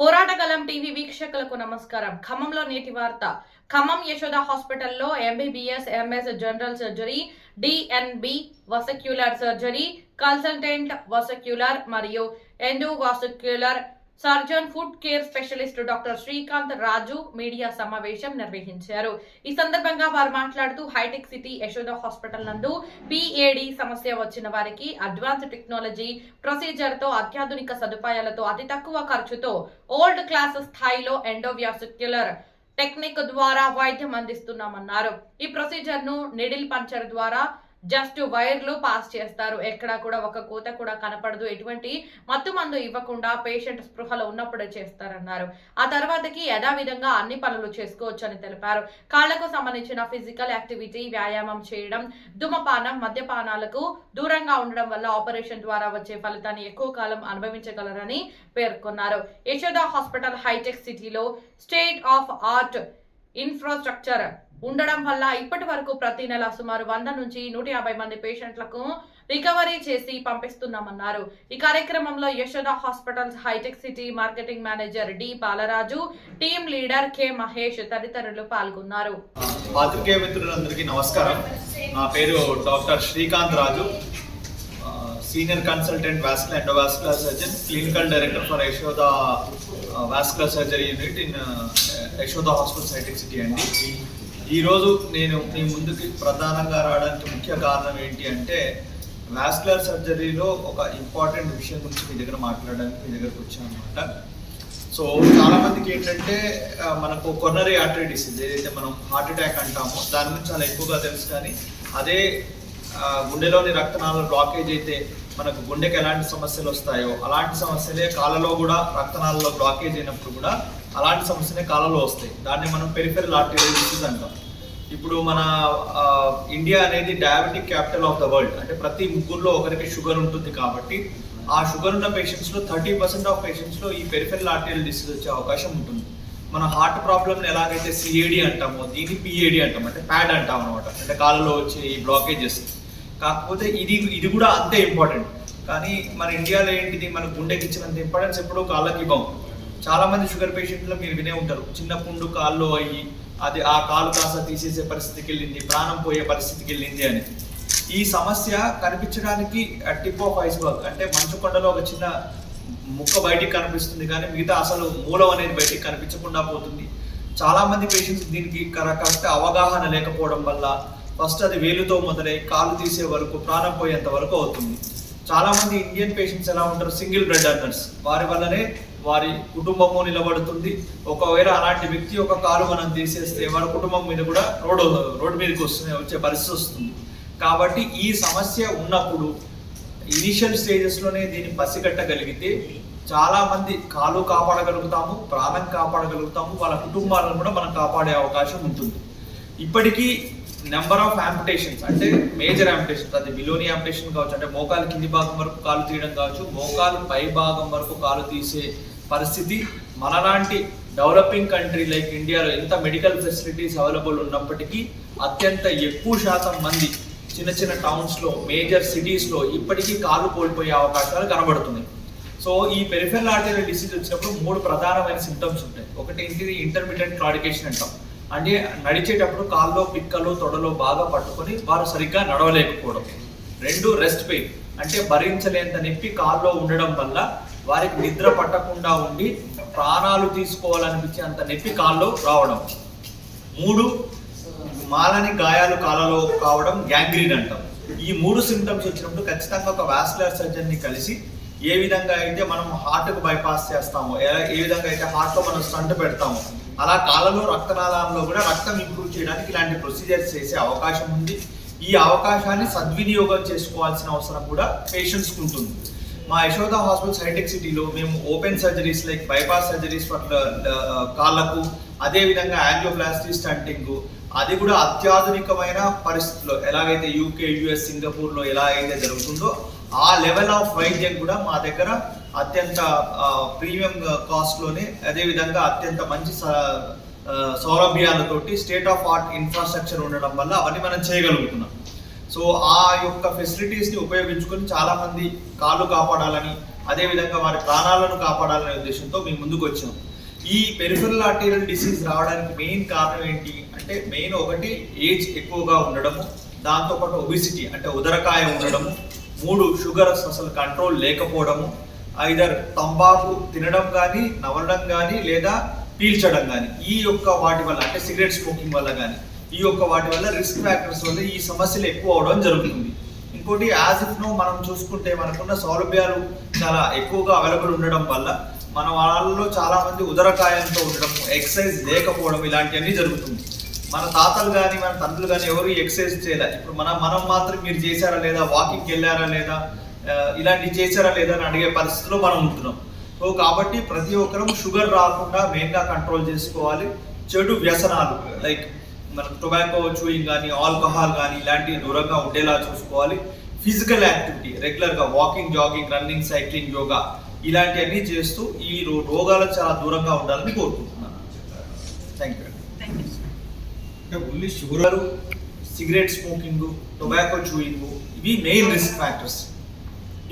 పోరాటగలం TV వీక్షకులకు నమస్కారం. ఖమ్మంలో నేటి వార్త. ఖమ్మం యశోద హాస్పిటల్లో MBBS, MS general surgery, DNB vascular surgery, consultant vascular మరియు endovascular surgeon, foot care specialist doctor Srikanth Raju media సమావేశం నిర్వహించారు. ఈ సందర్భంగా వారు మాట్లాడుతూ హైటెక్ సిటీ యశోద హాస్పిటల్ నందు పిఏడి సమస్య వచ్చిన వారికి అడ్వాన్స్ టెక్నాలజీ ప్రొసీజర్ తో అత్యాధునిక సదుపాయాలతో అతి తక్కువ ఖర్చుతో ఓల్డ్ క్లాస్ స్థాయిలో ఎండోవాస్క్యులర్ టెక్నిక్ ద్వారా వైద్యం అందిస్తున్నామన్నారు. ఈ ప్రొసీజర్ ను నిడిల్ పంచర్ ద్వారా జస్ట్ వైర్లు పాస్ చేస్తారు. ఎక్కడా కూడా ఒక కోత కూడా కనపడదు. ఎటువంటి మత్తు మందు ఇవ్వకుండా పేషెంట్ స్పృహలో ఉన్నప్పుడే చేస్తారన్నారు. ఆ తర్వాతకి యథావిధంగా అన్ని పనులు చేసుకోవచ్చు అని తెలిపారు. కాళ్లకు సంబంధించిన ఫిజికల్ యాక్టివిటీ, వ్యాయామం చేయడం, ధూమపానం, మద్యపానాలకు దూరంగా ఉండడం వల్ల ఆపరేషన్ ద్వారా వచ్చే ఫలితాన్ని ఎక్కువ కాలం అనుభవించగలరని పేర్కొన్నారు. యశోద హాస్పిటల్ హైటెక్ సిటీలో స్టేట్ ఆఫ్ ఆర్ట్ ఇన్ఫ్రాస్ట్రక్చర్ ఉండడం వల్ల ఇప్పటి వరకు ప్రతి నెల సుమారు 100 నుంచి 150 మంది పేషెంట్లకు రికవరీ చేసి పంపిస్తున్నామన్నారు. ఈ కార్యక్రమంలో Yashoda hospitals Hitech City marketing manager D Balaraju, team leader K Mahesh తదితరులు పాల్గొన్నారు. పాత్రికేయ మిత్రులందరికీ నమస్కారం. నా పేరు doctor Srikanth Raju, senior consultant vascular endovascular surgeon, clinical director for Yashoda vascular surgery unit in Yashoda hospitals Hitech City అండి. ఈరోజు నేను మీ ముందుకి ప్రధానంగా రావడానికి ముఖ్య కారణం ఏంటి అంటే, వాస్కులర్ సర్జరీలో ఒక ఇంపార్టెంట్ విషయం గురించి మీ దగ్గర మాట్లాడడానికి మీ దగ్గరకు వచ్చాను అనమాట. సో చాలామందికి ఏంటంటే మనకు కొర్నరీ ఆర్టరీ డిసీజ్, ఏదైతే మనం హార్ట్ అటాక్ అంటామో దాని గురించి చాలా ఎక్కువగా తెలుసు. కానీ అదే గుండెలోని రక్తనాళాల బ్లాకేజ్ అయితే మనకు గుండెకి ఎలాంటి సమస్యలు వస్తాయో అలాంటి సమస్యలే కాళ్ళలో కూడా, రక్తనాళాల్లో బ్లాకేజ్ అయినప్పుడు కూడా అలాంటి సమస్యలే కాళ్ళలో వస్తాయి. దాన్ని మనం పెరిఫెరల్ ఆర్టరీ డిసీజ్ అంటాం. ఇప్పుడు మన ఇండియా అనేది diabetic capital of the world. అంటే ప్రతి ముగ్గురులో ఒకరికి షుగర్ ఉంటుంది. కాబట్టి ఆ షుగర్ ఉన్న పేషెంట్స్లో 30% ఆఫ్ పేషెంట్స్లో ఈ పెరిఫెరల్ ఆర్టరీ డిసీజ్ వచ్చే అవకాశం ఉంటుంది. మన హార్ట్ ప్రాబ్లమ్ని ఎలాగైతే సిఏడి అంటామో దీన్ని పిఏడి అంటాం, అంటే ప్యాడ్ అంటాం అనమాట. అంటే కాళ్ళలో వచ్చే ఈ బ్లాకేజెస్. కాకపోతే ఇది కూడా అంతే ఇంపార్టెంట్. కానీ మన ఇండియాలో ఏంటిది, మన గుండెకి ఇచ్చినంత ఇంపార్టెన్స్ ఎప్పుడూ కాళ్ళకి ఇవ్వం. చాలా మంది షుగర్ పేషెంట్లో మీరు వినే ఉంటారు, చిన్న పుండు కాల్లో అయ్యి అది ఆ కాలు కాస్త తీసేసే పరిస్థితికి వెళ్ళింది, ప్రాణం పోయే పరిస్థితికి వెళ్ళింది అని. ఈ సమస్య కనిపించడానికి టిప్ ఆఫ్ ఐస్బర్గ్, అంటే మంచు కొండలో ఒక చిన్న ముక్క బయటికి కనిపిస్తుంది, కానీ మిగతా అసలు మూలం అనేది బయటికి కనిపించకుండా పోతుంది. చాలా మంది పేషెంట్స్ దీనికి కరెక్ట్ అవగాహన లేకపోవడం వల్ల ఫస్ట్ అది వేలుతో మొదలై కాలు తీసే వరకు, ప్రాణం పోయేంత వరకు అవుతుంది. చాలా మంది ఇండియన్ పేషెంట్స్ ఎలా ఉంటారు, సింగిల్ బ్రెడ్ ఎర్నర్స్. వారి వల్లనే వారి కుటుంబము నిలబడుతుంది. ఒకవేళ అలాంటి వ్యక్తి ఒక కాలు మనం తీసేస్తే వారి కుటుంబం మీద కూడా రోడ్డు మీదకి వచ్చే పరిస్థితి వస్తుంది. కాబట్టి ఈ సమస్య ఉన్నప్పుడు ఇనిషియల్ స్టేజెస్లోనే దీన్ని పసిగట్టగలిగితే చాలా మంది కాలు కాపాడగలుగుతాము, ప్రాణం కాపాడగలుగుతాము, వాళ్ళ కుటుంబాలను కూడా మనం కాపాడే అవకాశం ఉంటుంది. ఇప్పటికీ నెంబర్ ఆఫ్ యాంపిటేషన్స్, అంటే మేజర్ యాంపిటేషన్స్, అది బిలోని యాంపిటేషన్ కావచ్చు, అంటే మోకాలు కింది భాగం వరకు కాలు తీయడం కావచ్చు, మోకాలు పై భాగం వరకు కాలు తీసే పరిస్థితి మనలాంటి డెవలపింగ్ కంట్రీ లైక్ ఇండియాలో ఎంత మెడికల్ ఫెసిలిటీస్ అవైలబుల్ ఉన్నప్పటికీ అత్యంత ఎక్కువ శాతం మంది చిన్న చిన్న టౌన్స్లో, మేజర్ సిటీస్లో ఇప్పటికీ కాళ్ళు కోల్పోయే అవకాశాలు కనబడుతున్నాయి. సో ఈ పెరిఫెరల్ ఆర్టరీ డిసీజ్ వచ్చినప్పుడు 3 ప్రధానమైన సింటమ్స్ ఉంటాయి. ఒకటి ఏంటిది, ఇంటర్మీడియట్ క్లాడికేషన్ అంటాం. అంటే నడిచేటప్పుడు కాల్లో, పిక్కలు, తొడలో బాగా పట్టుకొని వారు సరిగ్గా నడవలేకపోవడం. 2 రెస్ట్ పెయిన్, అంటే భరించలేంత నొప్పి కాల్లో ఉండడం వల్ల వారికి నిద్ర పట్టకుండా ఉండి ప్రాణాలు తీసుకోవాలనిపించే అంత నొప్పి కాల్లో రావడం. 3 మాలని గాయాలు కాళ్ళలో కావడం, గ్యాంగ్రీన్ అంటాం. ఈ 3 సింటమ్స్ వచ్చినప్పుడు ఖచ్చితంగా ఒక వాస్కులర్ సర్జన్ని కలిసి ఏ విధంగా అయితే మనం హార్ట్కు బైపాస్ చేస్తామో, ఏ విధంగా అయితే హార్ట్లో మనం స్టంట్ పెడతామో, అలా కాళ్ళలో, రక్తనాళాల్లో కూడా రక్తం ఇంప్రూవ్ చేయడానికి ఇలాంటి ప్రొసీజర్స్ చేసే అవకాశం ఉంది. ఈ అవకాశాన్ని సద్వినియోగం చేసుకోవాల్సిన అవసరం కూడా పేషెంట్స్కి ఉంటుంది. మా యశోద హాస్పిటల్స్ హైటెక్ సిటీలో మేము open surgeries like bypass surgeries కాళ్ళకు, అదేవిధంగా యాంజియోప్లాస్టీ, స్టంటింగ్, అది కూడా అత్యాధునికమైన పరిస్థితుల్లో ఎలాగైతే యూకే, యుఎస్, సింగపూర్లో ఎలా అయితే జరుగుతుందో ఆ లెవెల్ ఆఫ్ వైద్యం కూడా మా దగ్గర అత్యంత ప్రీమియం కాస్ట్లోనే, అదేవిధంగా అత్యంత మంచి సౌలభ్యాలతోటి స్టేట్ ఆఫ్ ఆర్ట్ ఇన్ఫ్రాస్ట్రక్చర్ ఉండడం వల్ల అవన్నీ మనం చేయగలుగుతున్నాం. సో ఆ యొక్క ఫెసిలిటీస్ని ఉపయోగించుకొని చాలామంది కాళ్ళు కాపాడాలని, అదేవిధంగా వారి ప్రాణాలను కాపాడాలనే ఉద్దేశంతో మేము ముందుకు వచ్చాం. ఈ పెరిఫెరల్ ఆర్టీరియల్ డిసీజ్ రావడానికి మెయిన్ కారణం ఏంటి అంటే మెయిన్ ఒకటి ఏజ్ ఎక్కువగా ఉండడము, దాంతోపాటు ఒబిసిటీ అంటే ఉదరకాయ ఉండడము, 3 షుగర్ అసలు కంట్రోల్ లేకపోవడము, ఐదర్ తంబాకు తినడం కానీ నవలడం కానీ లేదా పీల్చడం కానీ ఈ యొక్క వాటి వల్ల అంటే సిగరెట్ స్మోకింగ్ వల్ల కానీ ఈ యొక్క వాటి వల్ల రిస్క్ ఫ్యాక్టర్స్ వల్ల ఈ సమస్యలు ఎక్కువ అవడం జరుగుతుంది. ఇంకోటి యాజ్ ఇఫ్ నో మనం చూసుకుంటే మనకున్న సౌలభ్యాలు చాలా ఎక్కువగా అవైలబుల్ ఉండడం వల్ల మన వాళ్ళలో చాలా మంది ఉదరకాయంతో ఉండడం, ఎక్సర్సైజ్ లేకపోవడం ఇలాంటివన్నీ జరుగుతుంది. మన తాతలు కానీ మన తండ్రులు కానీ ఎవరు ఎక్సర్సైజ్ చేయలేదు. ఇప్పుడు మనం మాత్రం మీరు చేశారా లేదా, వాకింగ్కి వెళ్ళారా లేదా, ఇలాంటివి చేశారా లేదా అని అడిగే పరిస్థితిలో మనం ఉంటున్నాం. సో కాబట్టి ప్రతి ఒక్కరూ షుగర్ రాకుండా మెయిన్గా కంట్రోల్ చేసుకోవాలి. చెడు వ్యసనాలు లైక్ మనకు టొబాకో చూయింగ్ కానీ ఆల్కహాల్ కానీ ఇలాంటివి దూరంగా ఉండేలా చూసుకోవాలి. ఫిజికల్ యాక్టివిటీ రెగ్యులర్గా walking, jogging, running, cycling, yoga ఇలాంటివన్నీ చేస్తూ ఈ రోగాలకు చాలా దూరంగా ఉండాలని కోరుకుంటున్నాను. Thank you. Only sugar, cigarette smoking, tobacco chewing ఇవి మెయిన్ రిస్క్ ఫ్యాక్టర్స్.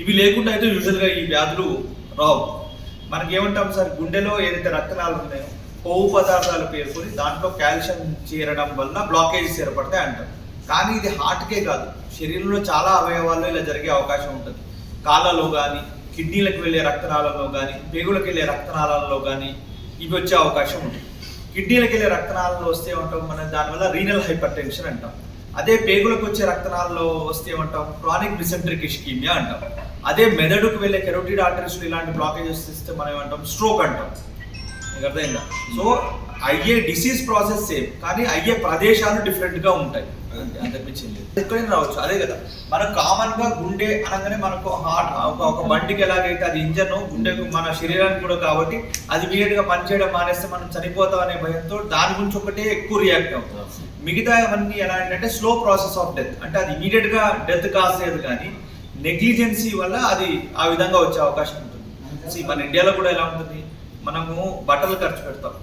ఇవి లేకుండా అయితే యూజువల్గా ఈ వ్యాధులు రావు. మనకి ఏమంటాం సార్, గుండెలో ఏదైతే రక్తనాళాలు ఉన్నాయో కొవ్వు పదార్థాలు పేర్కొని దాంట్లో కాల్షియం చేరడం వల్ల బ్లాకేజెస్ ఏర్పడతాయి అంటారు. కానీ ఇది హార్ట్కే కాదు, శరీరంలో చాలా అవయవాల్లో ఇలా జరిగే అవకాశం ఉంటుంది. కాళ్ళలో కానీ, కిడ్నీలకు వెళ్ళే రక్తనాళాలలో కానీ, పేగులకు వెళ్ళే రక్తనాళాలలో కానీ ఇవి వచ్చే అవకాశం ఉంటుంది. కిడ్నీలకు వెళ్ళే రక్తనాళాల్లో వస్తే ఏమంటాం మనం, దానివల్ల రీనల్ హైపర్ టెన్షన్ అంటాం. అదే పేగులకు వచ్చే రక్తనాళాల్లో వస్తే ఏమంటాం, క్రానిక్ మిసెంట్రిక్ ఇష్కీమియా అంటాం. అదే మెదడుకు వెళ్ళే కెరోటిడ్ ఆర్టరీస్లో ఇలాంటి బ్లాకేజెస్ ఇస్తే మనం ఏమంటాం, స్ట్రోక్ అంటాం. మీకు అర్థమైందా? సో అయ్యే డిసీజ్ ప్రాసెస్ సేమ్, కానీ అయ్యే ప్రదేశాలు డిఫరెంట్గా ఉంటాయి. అంతపించింది ఎక్కడైనా రావచ్చు. అదే కదా మనం కామన్ గా గుండె అనగానే మనకు హార్ట్ ఒక బండికి ఎలాగైతే అది ఇంజన్, గుండెకు మన శరీరానికి కూడా కాబట్టి అది ఇమీడియట్ గా పనిచేయడం మానేస్తే మనం చనిపోతాం అనే భయంతో దాని గురించి ఒకటే ఎక్కువ రియాక్ట్ అవుతాం. మిగతా అవన్నీ ఎలా అంటే స్లో ప్రాసెస్ ఆఫ్ డెత్, అంటే అది ఇమీడియట్ గా డెత్ కాసేది కానీ నెగ్లిజెన్సీ వల్ల అది ఆ విధంగా వచ్చే అవకాశం ఉంటుంది. మన ఇండియాలో కూడా ఎలా ఉంటుంది, మనము బట్టలు ఖర్చు పెడతాం,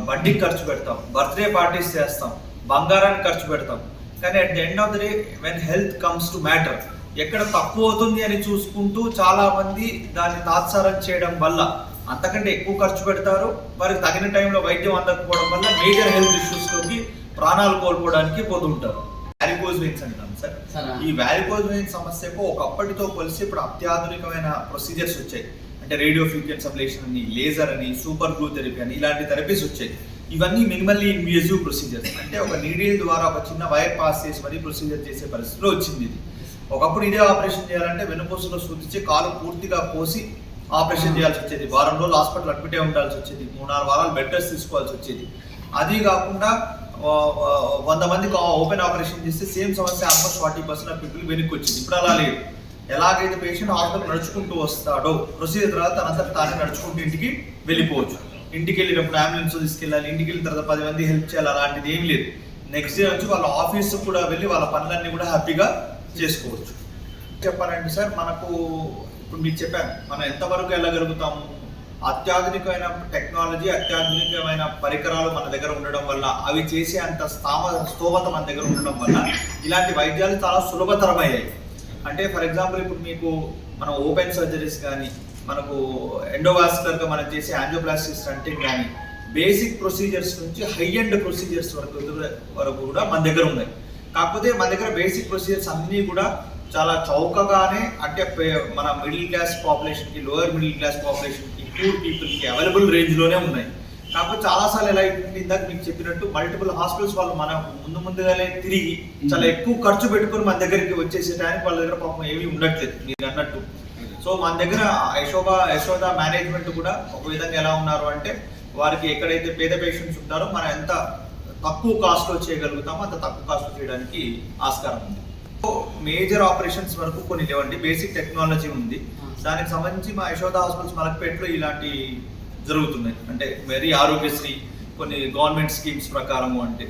బండికి ఖర్చు పెడతాం, బర్త్డే పార్టీస్ చేస్తాం, బంగారానికి ఖర్చు పెడతాం. కానీ at the end of the day when health comes to matter ఎక్కడ తక్కువ అవుతుంది అని చూసుకుంటూ చాలా మంది దాన్ని తాత్సారం చేయడం వల్ల అంతకంటే ఎక్కువ ఖర్చు పెడతారు. వారికి తగిన టైంలో వైద్యం అందకపోవడం వల్ల మేజర్ హెల్త్ ఇష్యూస్లోకి ప్రాణాలు కోల్పోవడానికి పోతుంటారు. వ్యారికోజ్ వెయిన్స్ అంటాం సార్. ఈ వ్యారికోజ్ వెయిన్స్ సమస్యకు ఒకప్పటితో పోలిసి ఇప్పుడు అత్యాధునికమైన ప్రొసీజర్స్ వచ్చాయి. అంటే రేడియో ఫ్రీక్వెన్సీ అబ్లేషన్ అని, లేజర్ అని, సూపర్ గ్లూ థెరపీ అని ఇలాంటి థెరపీస్ వచ్చాయి. ఇవన్నీ మినిమల్లీ ఇన్వేజివ్ ప్రొసీజర్స్, అంటే ఒక నీడిల్ ద్వారా ఒక చిన్న వైర్ పాస్ చేసి మరీ ప్రొసీజర్ చేసే పరిస్థితిలో వచ్చింది ఇది. ఒకప్పుడు ఇదే ఆపరేషన్ చేయాలంటే వెనుపూసలో సూచించి కాలు పూర్తిగా కోసి ఆపరేషన్ చేయాల్సి వచ్చేది. వారం రోజులు హాస్పిటల్ అడ్మిట్ అయి ఉండాల్సి వచ్చేది. 3-4 వారాలు బెడ్ రెస్ట్ తీసుకోవాల్సి వచ్చేది. అది కాకుండా 100 మందికి ఓపెన్ ఆపరేషన్ చేస్తే సేమ్ సమస్య ఆల్మోస్ట్ 40% ఆఫ్ పీపుల్ వెనక్కి వచ్చింది. ఇప్పుడు అలా లేదు. ఎలాగైతే పేషెంట్ హాస్పిటల్ నడుచుకుంటూ వస్తాడో ప్రొసీజర్ తర్వాత తనంతా తానే నడుచుకుంటూ ఇంటికి వెళ్ళిపోవచ్చు. ఇంటికి వెళ్ళినప్పుడు అంబులెన్స్ తీసుకెళ్ళాలి, ఇంటికి వెళ్ళిన తర్వాత 10 మంది హెల్ప్ చేయాలి, అలాంటిది ఏం లేదు. నెక్స్ట్ డే వచ్చి వాళ్ళ ఆఫీస్కి కూడా వెళ్ళి వాళ్ళ పనులన్నీ కూడా హ్యాపీగా చేసుకోవచ్చు. చెప్పాలంటే సార్, మనకు ఇప్పుడు మీకు చెప్పాను మనం ఎంతవరకు వెళ్ళగలుగుతాము. అత్యాధునికమైన టెక్నాలజీ, అత్యాధునికమైన పరికరాలు మన దగ్గర ఉండడం వల్ల, అవి చేసే అంత స్తోమత మన దగ్గర ఉండడం వల్ల ఇలాంటి వైద్యాలు చాలా సులభతరమయ్యాయి. అంటే ఫర్ ఎగ్జాంపుల్ ఇప్పుడు మీకు మన ఓపెన్ సర్జరీస్ కానీ, మనకు ఎండోవాస్కులర్గా మనం చేసే యాంజియోప్లాస్టీ స్టంటింగ్ కానీ, బేసిక్ ప్రొసీజర్స్ నుంచి హై ఎండ్ ప్రొసీజర్స్ వరకు కూడా మన దగ్గర ఉన్నాయి. కాకపోతే మన దగ్గర బేసిక్ ప్రొసీజర్స్ అన్నీ కూడా చాలా చౌకగానే, అంటే మన మిడిల్ క్లాస్ పాపులేషన్కి, లోయర్ మిడిల్ క్లాస్ పాపులేషన్కి, పూర్ పీపుల్కి అవైలబుల్ రేంజ్లోనే ఉన్నాయి. కాకపోతే చాలాసార్లు ఎలా అవుతుంది, ఇందాక మీకు చెప్పినట్టు మల్టిపుల్ హాస్పిటల్స్ వాళ్ళు మన ముందుగానే తిరిగి చాలా ఎక్కువ ఖర్చు పెట్టుకుని మన దగ్గరికి వచ్చేసేటానికి వాళ్ళ దగ్గర పాపం ఏమీ ఉండట్లేదు మీరు అన్నట్టు. సో మన దగ్గర యశోద మేనేజ్మెంట్ కూడా ఒక విధంగా ఎలా ఉన్నారు అంటే, వారికి ఎక్కడైతే పేద పేషెంట్స్ ఉంటారో మనం ఎంత తక్కువ కాస్ట్లో చేయగలుగుతామో అంత తక్కువ కాస్ట్లో చేయడానికి ఆస్కారం ఉంది. సో మేజర్ ఆపరేషన్స్ వరకు కొన్ని లేవండి, బేసిక్ టెక్నాలజీ ఉంది. దానికి సంబంధించి మా యశోద హాస్పిటల్స్ మలక్పేటలో ఇలాంటి జరుగుతున్నాయి. అంటే వెరీ ఆరోగ్యశ్రీ కొన్ని గవర్నమెంట్ స్కీమ్స్ ప్రకారము, అంటే